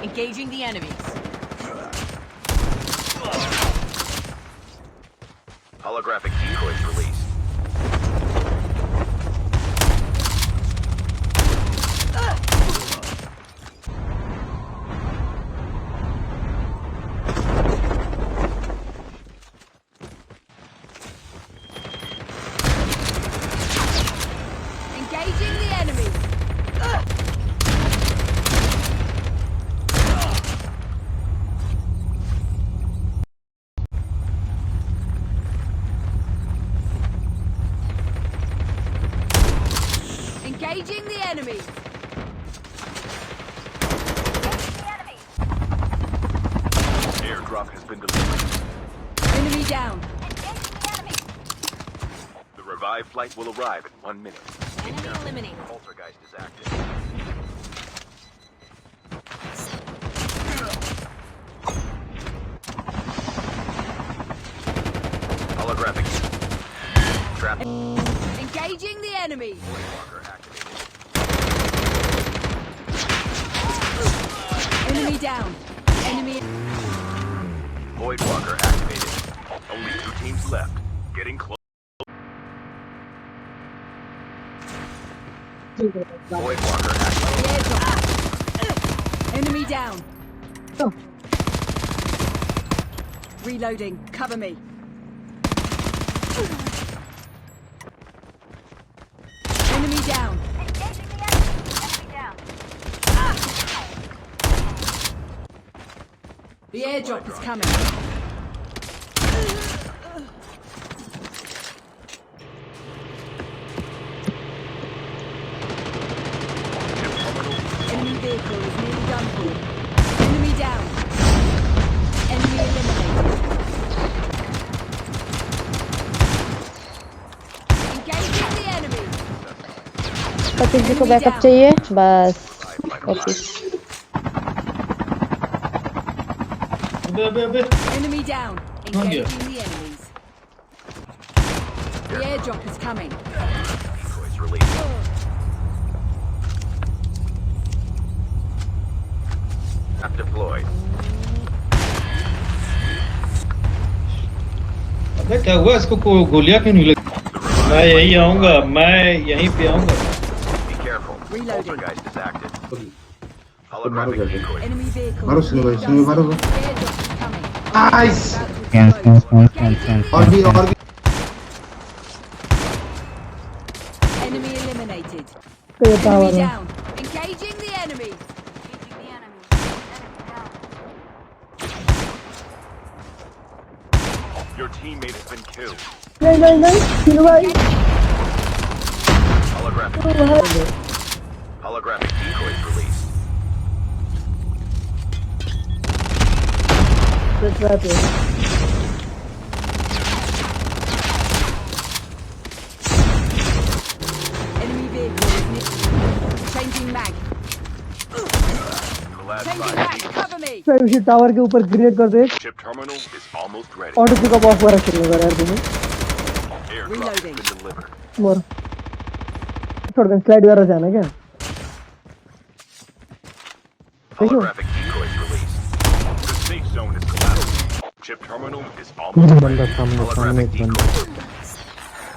Engaging the enemies. Holographic decoys released. Engaging the enemy. Engaging the enemy. Airdrop has been delivered. Enemy down. The revived flight will arrive in 1 minute. Enemy eliminated. Poltergeist is active. Holographic. Trap. Engaging the enemy. Walker activated. Enemy down. Enemy. Void Walker activated. Only 2 teams left. Getting close. Void Walker activated. Enemy down. Oh. Reloading. Cover me. Enemy down. The airdrop is coming. Enemy vehicle is nearly done for. Enemy down. Enemy eliminated. Engaging the enemy. किसी को backup चाहिए बस okay Enemy down. Engaging the enemies. The airdrop is coming. Decoys released. Trap deployed. अबे क्या हुआ इसको गोलियां क्यों नहीं लगी मैं यहीं आऊंगा मैं यहीं पे आऊंगा Be careful. Reloading. Poltergeist is active. Holographic decoys. Enemy vehicle. मारो is single nearly single done मारो for. The airdrop is coming. Nice About to Cancel, explode. cancel. और भी Enemy eliminated. तो ये टावर Enemy है down. Engaging the enemy. Your teammate has been killed. नहीं नहीं नहीं किल भाई Holographic. Holographic decoys released. Trap है Enemy vehicle is near. Changing mag. The last Changing 5 mag. teams. Cover me. फिर उसी टावर के ऊपर ग्रेनेड कर दे Chip terminal is almost ready. Auto pickup of कर रखे हैं यार तुम्हें Airdrop has Reloading. been delivered. मोर छोड़ दे स्लाइड कर जाना क्या Holographic decoys released. The safe zone is collapsed. Chip terminal is almost ready. बंदा सामने Holographic एक बंदा decoys.